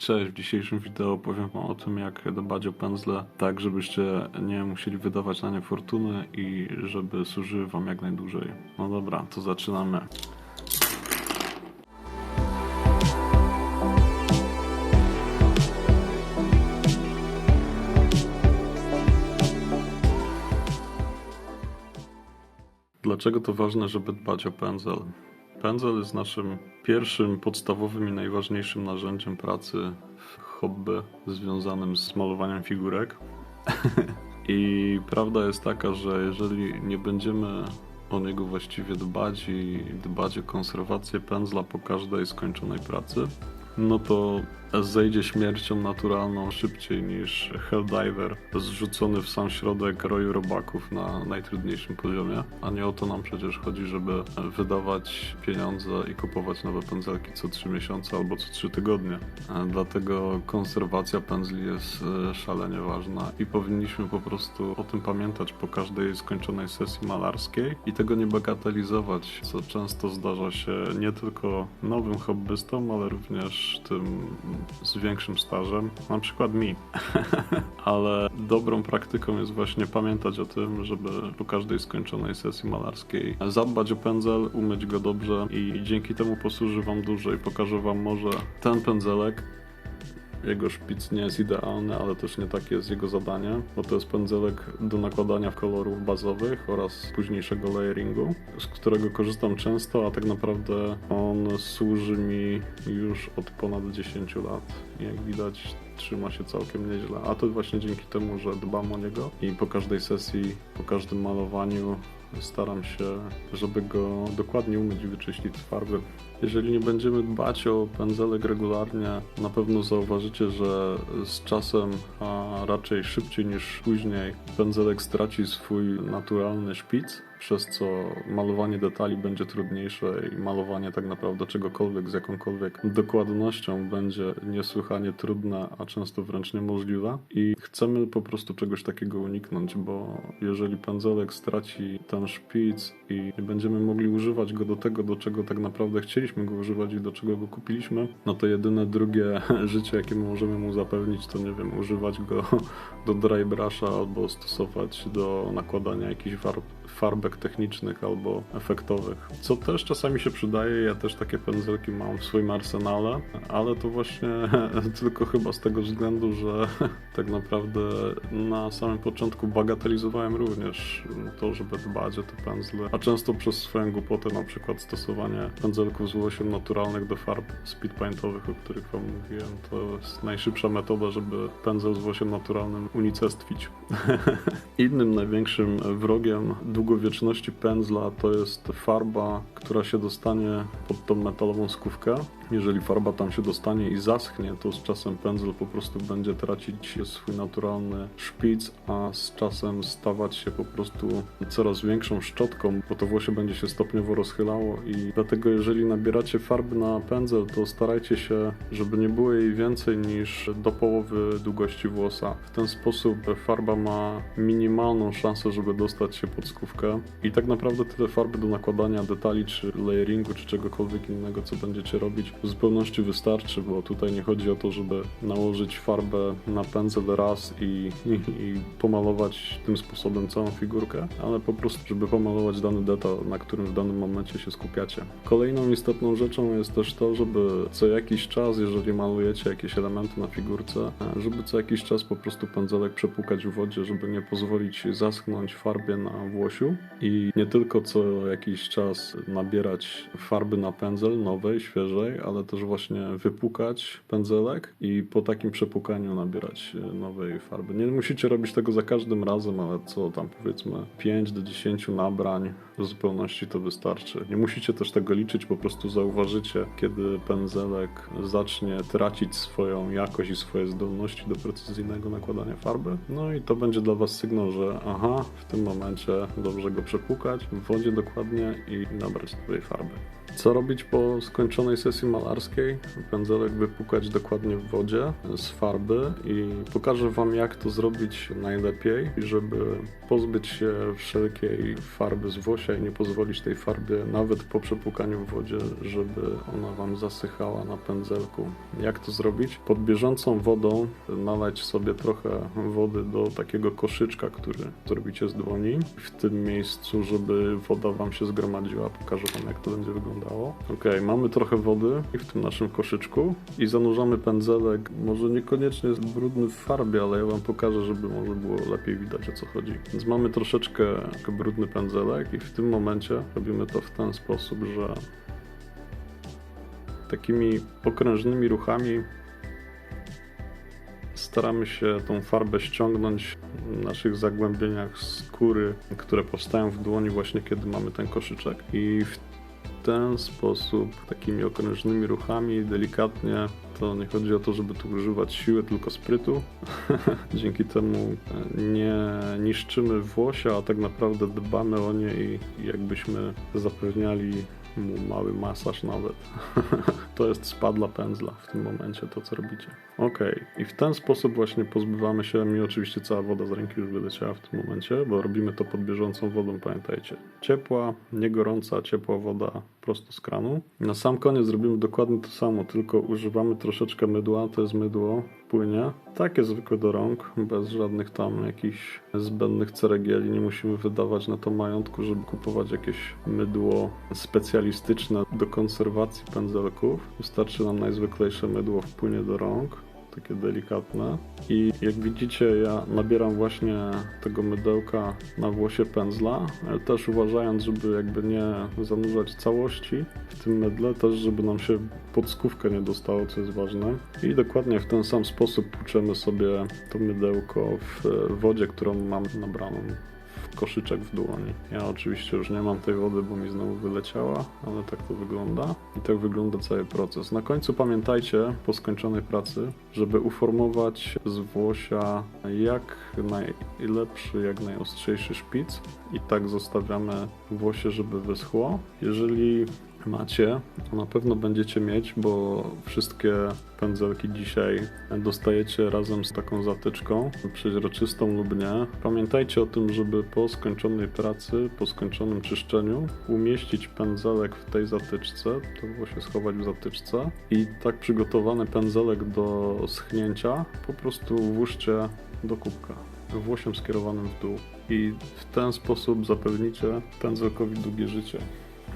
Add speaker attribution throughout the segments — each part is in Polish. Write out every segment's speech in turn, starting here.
Speaker 1: Cześć, w dzisiejszym wideo opowiem wam o tym, jak dbać o pędzle tak, żebyście nie musieli wydawać na nie fortuny i żeby służyły wam jak najdłużej. No dobra, to zaczynamy. Dlaczego to ważne, żeby dbać o pędzel? Pędzel jest naszym pierwszym, podstawowym i najważniejszym narzędziem pracy w hobby związanym z malowaniem figurek. I prawda jest taka, że jeżeli nie będziemy o niego właściwie dbać i dbać o konserwację pędzla po każdej skończonej pracy, no to zejdzie śmiercią naturalną szybciej niż Helldiver zrzucony w sam środek roju robaków na najtrudniejszym poziomie. A nie o to nam przecież chodzi, żeby wydawać pieniądze i kupować nowe pędzelki co 3 miesiące albo co 3 tygodnie. Dlatego konserwacja pędzli jest szalenie ważna i powinniśmy po prostu o tym pamiętać po każdej skończonej sesji malarskiej i tego nie bagatelizować, co często zdarza się nie tylko nowym hobbystom, ale również tym z większym stażem, na przykład mi. Ale dobrą praktyką jest właśnie pamiętać o tym, żeby po każdej skończonej sesji malarskiej zadbać o pędzel, umyć go dobrze i dzięki temu posłuży wam dłużej. Pokażę wam może ten pędzelek. Jego szpic nie jest idealny, ale też nie takie jest jego zadanie, bo to jest pędzelek do nakładania kolorów bazowych oraz późniejszego layeringu, z którego korzystam często, a tak naprawdę on służy mi już od ponad 10 lat. Jak widać, trzyma się całkiem nieźle, a to właśnie dzięki temu, że dbam o niego i po każdej sesji, po każdym malowaniu staram się, żeby go dokładnie umyć i wyczyścić z farby. Jeżeli nie będziemy dbać o pędzelek regularnie, na pewno zauważycie, że z czasem, a raczej szybciej niż później, pędzelek straci swój naturalny szpic, przez co malowanie detali będzie trudniejsze i malowanie tak naprawdę czegokolwiek z jakąkolwiek dokładnością będzie niesłychanie trudne, a często wręcz niemożliwe. I chcemy po prostu czegoś takiego uniknąć, bo jeżeli pędzelek straci ten szpic i nie będziemy mogli używać go do tego, do czego tak naprawdę chcieliśmy go używać i do czego go kupiliśmy, no to jedyne drugie życie, jakie możemy mu zapewnić, to nie wiem, używać go do dry brusha albo stosować do nakładania jakichś farbek technicznych albo efektowych. Co też czasami się przydaje, ja też takie pędzelki mam w swoim arsenale, ale to właśnie tylko chyba z tego względu, że tak naprawdę na samym początku bagatelizowałem również to, żeby dbać o te pędzle, a często przez swoją głupotę, na przykład stosowanie pędzelków z łosiem naturalnych do farb speedpaintowych, o których wam mówiłem, to jest najszybsza metoda, żeby pędzel z łosiem naturalnym unicestwić. Innym największym wrogiem długowieczności pędzla to jest farba, która się dostanie pod tą metalową skówkę. Jeżeli farba tam się dostanie i zaschnie, to z czasem pędzel po prostu będzie tracić swój naturalny szpic, a z czasem stawać się po prostu coraz większą szczotką, bo to włosie będzie się stopniowo rozchylało i dlatego jeżeli nabieracie farby na pędzel, to starajcie się, żeby nie było jej więcej niż do połowy długości włosa. W ten sposób farba ma minimalną szansę, żeby dostać się pod skówkę i tak naprawdę tyle farby do nakładania detali, czy layeringu, czy czegokolwiek innego, co będziecie robić, w zupełności wystarczy, bo tutaj nie chodzi o to, żeby nałożyć farbę na pędzel raz i pomalować tym sposobem całą figurkę, ale po prostu, żeby pomalować dany detal, na którym w danym momencie się skupiacie. Kolejną istotną rzeczą jest też to, żeby co jakiś czas, jeżeli malujecie jakieś elementy na figurce, żeby co jakiś czas po prostu pędzelek przepłukać w wodzie, żeby nie pozwolić zaschnąć farbie na włosiu i nie tylko co jakiś czas nabierać farby na pędzel nowej, świeżej, ale też właśnie wypłukać pędzelek i po takim przepłukaniu nabierać nowej farby. Nie musicie robić tego za każdym razem, ale co tam powiedzmy 5 do 10 nabrań w zupełności to wystarczy. Nie musicie też tego liczyć, po prostu zauważycie, kiedy pędzelek zacznie tracić swoją jakość i swoje zdolności do precyzyjnego nakładania farby. No i to będzie dla was sygnał, że aha, w tym momencie dobrze go przepłukać w wodzie dokładnie i nabrać nowej farby. Co robić po skończonej sesji malarskiej? Pędzelek wypłukać dokładnie w wodzie z farby i pokażę Wam, jak to zrobić najlepiej, żeby pozbyć się wszelkiej farby z włosia i nie pozwolić tej farbie nawet po przepłukaniu w wodzie, żeby ona Wam zasychała na pędzelku. Jak to zrobić? Pod bieżącą wodą nalać sobie trochę wody do takiego koszyczka, który zrobicie z dłoni. W tym miejscu, żeby woda Wam się zgromadziła, pokażę Wam, jak to będzie wyglądało. Ok, mamy trochę wody w tym naszym koszyczku i zanurzamy pędzelek. Może niekoniecznie jest brudny w farbie, ale ja Wam pokażę, żeby może było lepiej widać, o co chodzi. Więc mamy troszeczkę brudny pędzelek i w tym momencie robimy to w ten sposób, że takimi okrężnymi ruchami staramy się tą farbę ściągnąć w naszych zagłębieniach skóry, które powstają w dłoni właśnie kiedy mamy ten koszyczek. I w ten sposób, takimi okrężnymi ruchami, delikatnie, to nie chodzi o to, żeby tu używać siły, tylko sprytu. Dzięki temu nie niszczymy włosia, a tak naprawdę dbamy o nie i jakbyśmy zapewniali mu mały masaż nawet. To jest spa dla pędzla w tym momencie, to co robicie. Ok, i w ten sposób właśnie pozbywamy się, mi oczywiście cała woda z ręki już wyleciała w tym momencie, bo robimy to pod bieżącą wodą, pamiętajcie. Ciepła, nie gorąca, ciepła woda prosto z kranu. Na sam koniec zrobimy dokładnie to samo, tylko używamy troszeczkę mydła, to jest mydło w płynie. Takie zwykłe do rąk, bez żadnych tam jakichś zbędnych ceregieli. Nie musimy wydawać na to majątku, żeby kupować jakieś mydło specjalistyczne do konserwacji pędzelków. Wystarczy nam najzwyklejsze mydło w płynie do rąk. Takie delikatne. I jak widzicie, ja nabieram właśnie tego mydełka na włosie pędzla, ale też uważając, żeby jakby nie zanurzać całości w tym mydle, też żeby nam się pod skówkę nie dostało, co jest ważne. I dokładnie w ten sam sposób płuczemy sobie to mydełko w wodzie, którą mam nabraną w koszyczek w dłoni. Ja oczywiście już nie mam tej wody, bo mi znowu wyleciała, ale tak to wygląda. I tak wygląda cały proces. Na końcu pamiętajcie, po skończonej pracy, żeby uformować z włosia jak najlepszy, jak najostrzejszy szpic. I tak zostawiamy włosie, żeby wyschło. Jeżeli macie, to na pewno będziecie mieć, bo wszystkie pędzelki dzisiaj dostajecie razem z taką zatyczką, przeźroczystą lub nie. Pamiętajcie o tym, żeby po skończonej pracy, po skończonym czyszczeniu umieścić pędzelek w tej zatyczce, to włosie schować w zatyczce i tak przygotowany pędzelek do schnięcia po prostu włóżcie do kubka włosiem skierowanym w dół i w ten sposób zapewnicie pędzelkowi długie życie.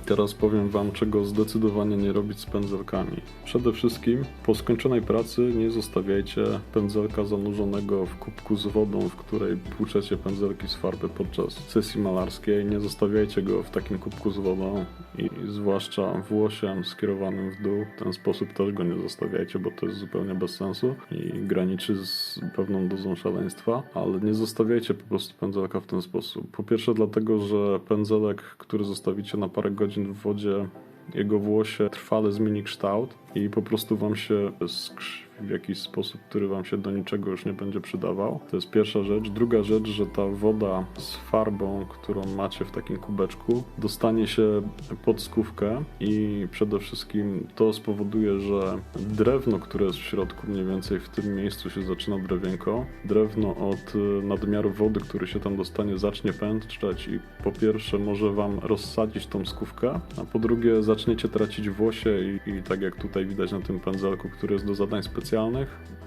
Speaker 1: Teraz powiem Wam, czego zdecydowanie nie robić z pędzelkami. Przede wszystkim po skończonej pracy nie zostawiajcie pędzelka zanurzonego w kubku z wodą, w której płuczecie pędzelki z farby podczas sesji malarskiej. Nie zostawiajcie go w takim kubku z wodą i zwłaszcza włosiem skierowanym w dół. W ten sposób też go nie zostawiajcie, bo to jest zupełnie bez sensu i graniczy z pewną dozą szaleństwa, ale nie zostawiajcie po prostu pędzelka w ten sposób. Po pierwsze dlatego, że pędzelek, który zostawicie na parę godzin w wodzie, jego włosie trwale zmieni kształt i po prostu Wam się skrzywi w jakiś sposób, który Wam się do niczego już nie będzie przydawał. To jest pierwsza rzecz. Druga rzecz, że ta woda z farbą, którą macie w takim kubeczku, dostanie się pod skówkę i przede wszystkim to spowoduje, że drewno, które jest w środku, mniej więcej w tym miejscu się zaczyna drewienko. Drewno od nadmiaru wody, który się tam dostanie, zacznie pęczeć i po pierwsze może Wam rozsadzić tą skówkę, a po drugie zaczniecie tracić włosie i tak jak tutaj widać na tym pędzelku, który jest do zadań specjalnych,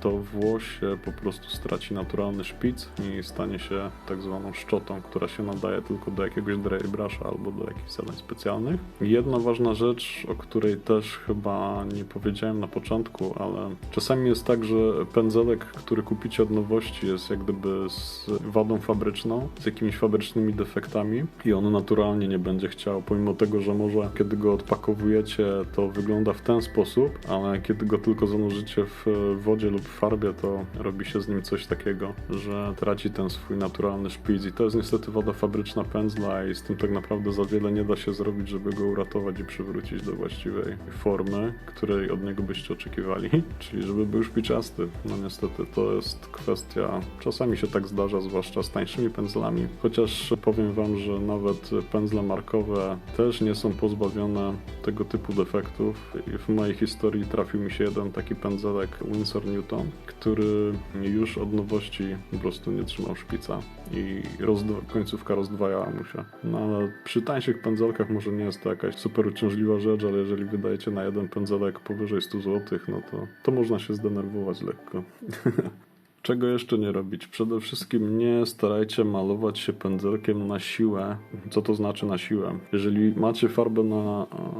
Speaker 1: to włosie po prostu straci naturalny szpic i stanie się tak zwaną szczotą, która się nadaje tylko do jakiegoś dry brusha albo do jakichś zadań specjalnych. Jedna ważna rzecz, o której też chyba nie powiedziałem na początku, ale czasami jest tak, że pędzelek, który kupicie od nowości, jest jak gdyby z wadą fabryczną, z jakimiś fabrycznymi defektami i on naturalnie nie będzie chciał, pomimo tego, że może kiedy go odpakowujecie, to wygląda w ten sposób, ale kiedy go tylko zanurzycie w w wodzie lub w farbie, to robi się z nim coś takiego, że traci ten swój naturalny szpic i to jest niestety woda fabryczna pędzla i z tym tak naprawdę za wiele nie da się zrobić, żeby go uratować i przywrócić do właściwej formy, której od niego byście oczekiwali, czyli żeby był szpiczasty. No niestety to jest kwestia, czasami się tak zdarza, zwłaszcza z tańszymi pędzlami, chociaż powiem wam, że nawet pędzle markowe też nie są pozbawione tego typu defektów. I w mojej historii trafił mi się jeden taki pędzelek Winsor Newton, który już od nowości po prostu nie trzymał szpica i końcówka rozdwajała mu się. No ale przy tańszych pędzelkach może nie jest to jakaś super uciążliwa rzecz, ale jeżeli wydajecie na jeden pędzelek powyżej 100 zł, no to można się zdenerwować lekko. Czego jeszcze nie robić? Przede wszystkim nie starajcie malować się pędzelkiem na siłę. Co to znaczy na siłę? Jeżeli macie farbę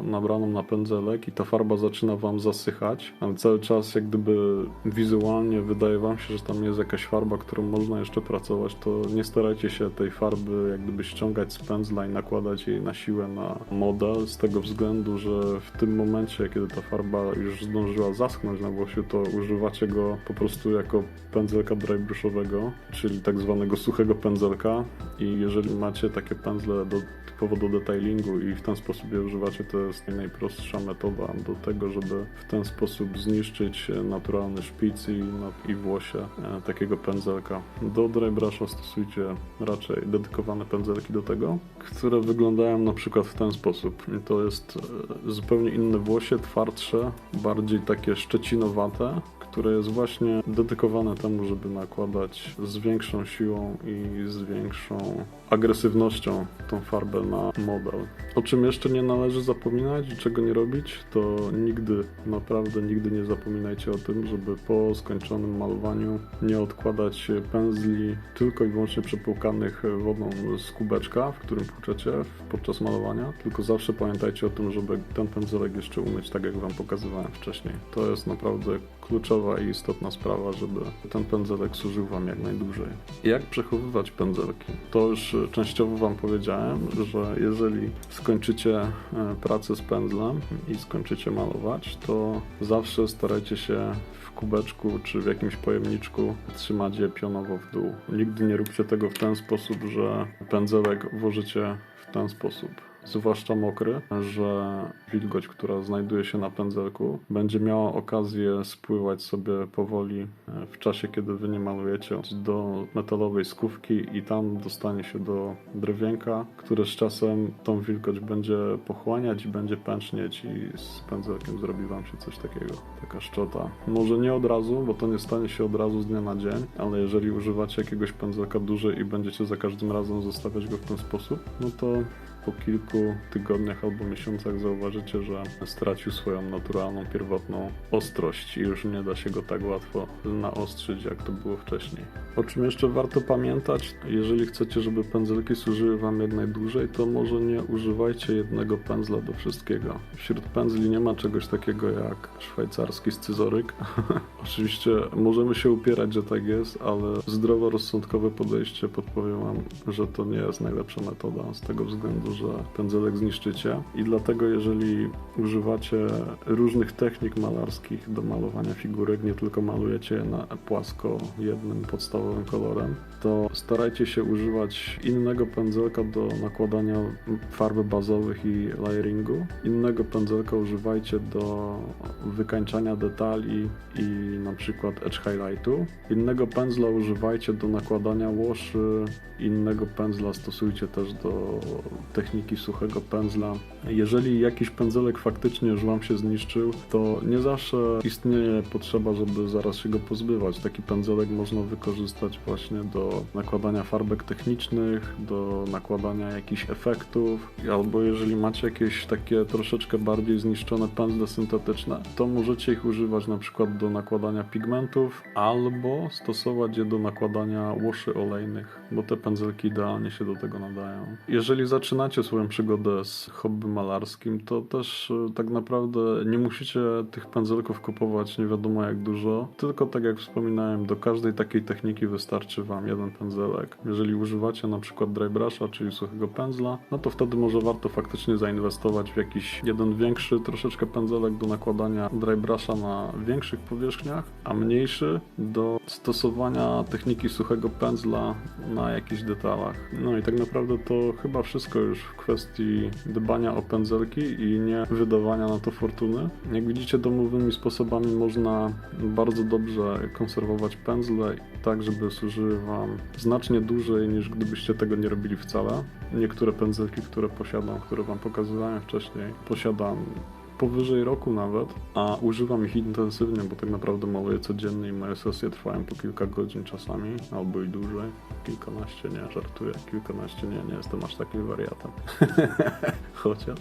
Speaker 1: nabraną na pędzelek i ta farba zaczyna wam zasychać, ale cały czas jak gdyby wizualnie wydaje wam się, że tam jest jakaś farba, którą można jeszcze pracować, to nie starajcie się tej farby jak gdyby ściągać z pędzla i nakładać jej na siłę na model, z tego względu, że w tym momencie, kiedy ta farba już zdążyła zaschnąć na włosiu, to używacie go po prostu jako pędzelka drybrushowego, czyli tak zwanego suchego pędzelka i jeżeli macie takie pędzle typowo do detailingu i w ten sposób je używacie, to jest najprostsza metoda do tego, żeby w ten sposób zniszczyć naturalny szpic i włosie takiego pędzelka. Do drybrusha stosujcie raczej dedykowane pędzelki do tego, które wyglądają na przykład w ten sposób. To jest zupełnie inne włosie, twardsze, bardziej takie szczecinowate, które jest właśnie dedykowane temu, żeby nakładać z większą siłą i z większą agresywnością tą farbę na model. O czym jeszcze nie należy zapominać i czego nie robić, to nigdy, naprawdę nigdy nie zapominajcie o tym, żeby po skończonym malowaniu nie odkładać pędzli tylko i wyłącznie przepłukanych wodą z kubeczka, w którym płuczecie podczas malowania, tylko zawsze pamiętajcie o tym, żeby ten pędzelek jeszcze umyć, tak jak wam pokazywałem wcześniej. To jest naprawdę kluczowa i istotna sprawa, żeby ten pędzelek służył wam jak najdłużej. Jak przechowywać pędzelki? To już częściowo wam powiedziałem, że jeżeli skończycie pracę z pędzlem i skończycie malować, to zawsze starajcie się w kubeczku czy w jakimś pojemniczku trzymać je pionowo w dół. Nigdy nie róbcie tego w ten sposób, że pędzelek włożycie w ten sposób, zwłaszcza mokry, że wilgoć, która znajduje się na pędzelku, będzie miała okazję spływać sobie powoli w czasie, kiedy wy nie malujecie, do metalowej skówki i tam dostanie się do drewienka, które z czasem tą wilgoć będzie pochłaniać i będzie pęcznieć i z pędzelkiem zrobi wam się coś takiego. Taka szczota. Może nie od razu, bo to nie stanie się od razu z dnia na dzień, ale jeżeli używacie jakiegoś pędzelka dłużej i będziecie za każdym razem zostawiać go w ten sposób, no to po kilku tygodniach albo miesiącach zauważycie, że stracił swoją naturalną, pierwotną ostrość i już nie da się go tak łatwo naostrzyć, jak to było wcześniej. O czym jeszcze warto pamiętać, jeżeli chcecie, żeby pędzelki służyły wam jak najdłużej, to może nie używajcie jednego pędzla do wszystkiego. Wśród pędzli nie ma czegoś takiego jak szwajcarski scyzoryk. Oczywiście możemy się upierać, że tak jest, ale zdroworozsądkowe podejście podpowie wam, że to nie jest najlepsza metoda z tego względu, że pędzelek zniszczycie i dlatego jeżeli używacie różnych technik malarskich do malowania figurek, nie tylko malujecie je na płasko jednym podstawowym kolorem, to starajcie się używać innego pędzelka do nakładania farb bazowych i layeringu. Innego pędzelka używajcie do wykańczania detali i na przykład edge highlightu. Innego pędzla używajcie do nakładania łoszy. Innego pędzla stosujcie też do techniki suchego pędzla. Jeżeli jakiś pędzelek faktycznie już wam się zniszczył, to nie zawsze istnieje potrzeba, żeby zaraz się go pozbywać. Taki pędzelek można wykorzystać właśnie do nakładania farbek technicznych, do nakładania jakichś efektów, albo jeżeli macie jakieś takie troszeczkę bardziej zniszczone pędzle syntetyczne, to możecie ich używać na przykład do nakładania pigmentów, albo stosować je do nakładania łoszy olejnych bo te pędzelki idealnie się do tego nadają. Jeżeli zaczynacie swoją przygodę z hobby malarskim, to też tak naprawdę nie musicie tych pędzelków kupować nie wiadomo jak dużo, tylko tak jak wspominałem, do każdej takiej techniki wystarczy Wam jeden pędzelek. Jeżeli używacie na przykład dry brusha, czyli suchego pędzla, no to wtedy może warto faktycznie zainwestować w jakiś jeden większy troszeczkę pędzelek do nakładania dry brusha na większych powierzchniach, a mniejszy do stosowania techniki suchego pędzla na jakichś detalach. No i tak naprawdę to chyba wszystko już w kwestii dbania o pędzelki i nie wydawania na to fortuny. Jak widzicie, domowymi sposobami można bardzo dobrze konserwować pędzle tak, żeby służyły Wam znacznie dłużej niż gdybyście tego nie robili wcale. Niektóre pędzelki, które posiadam, które Wam pokazywałem wcześniej, posiadam powyżej roku nawet, a używam ich intensywnie, bo tak naprawdę maluję codziennie i moje sesje trwają po kilka godzin czasami, albo i dłużej. Kilkanaście, nie, żartuję, kilkanaście, nie jestem aż takim wariatem. Chociaż.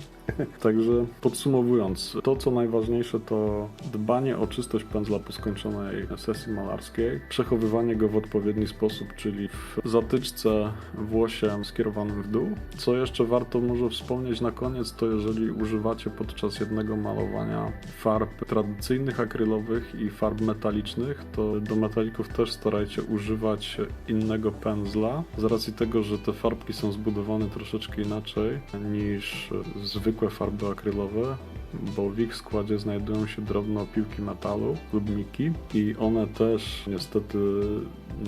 Speaker 1: Także podsumowując, to co najważniejsze to dbanie o czystość pędzla po skończonej sesji malarskiej, przechowywanie go w odpowiedni sposób, czyli w zatyczce włosiem skierowanym w dół. Co jeszcze warto może wspomnieć na koniec, to jeżeli używacie podczas jednego malowania farb tradycyjnych akrylowych i farb metalicznych, to do metalików też starajcie używać innego pędzla, z racji tego, że te farbki są zbudowane troszeczkę inaczej niż zwykłe farby akrylowe, bo w ich składzie znajdują się drobne opiłki metalu lub miki i one też niestety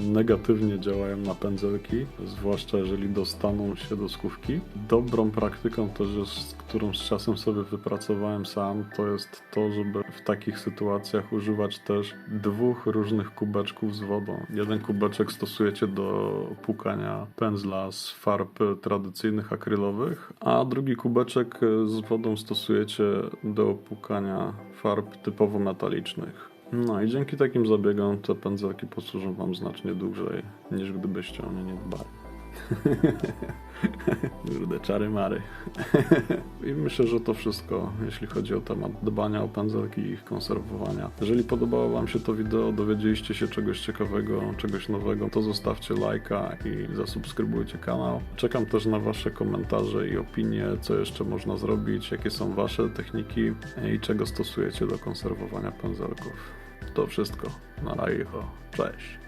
Speaker 1: negatywnie działają na pędzelki, zwłaszcza jeżeli dostaną się do skówki. Dobrą praktyką też jest, którą z czasem sobie wypracowałem sam, to jest to, żeby w takich sytuacjach używać też dwóch różnych kubeczków z wodą. Jeden kubeczek stosujecie do płukania pędzla z farb tradycyjnych akrylowych, a drugi kubeczek z wodą stosujecie do płukania farb typowo metalicznych. No i dzięki takim zabiegom te pędzelki posłużą Wam znacznie dłużej, niż gdybyście o nie nie dbali. Kurde, czary mary. I myślę, że to wszystko, jeśli chodzi o temat dbania o pędzelki i ich konserwowania. Jeżeli podobało Wam się to wideo, dowiedzieliście się czegoś ciekawego, czegoś nowego, to zostawcie lajka i zasubskrybujcie kanał. Czekam też na Wasze komentarze i opinie, co jeszcze można zrobić, jakie są Wasze techniki i czego stosujecie do konserwowania pędzelków. To wszystko. Na razie. Cześć.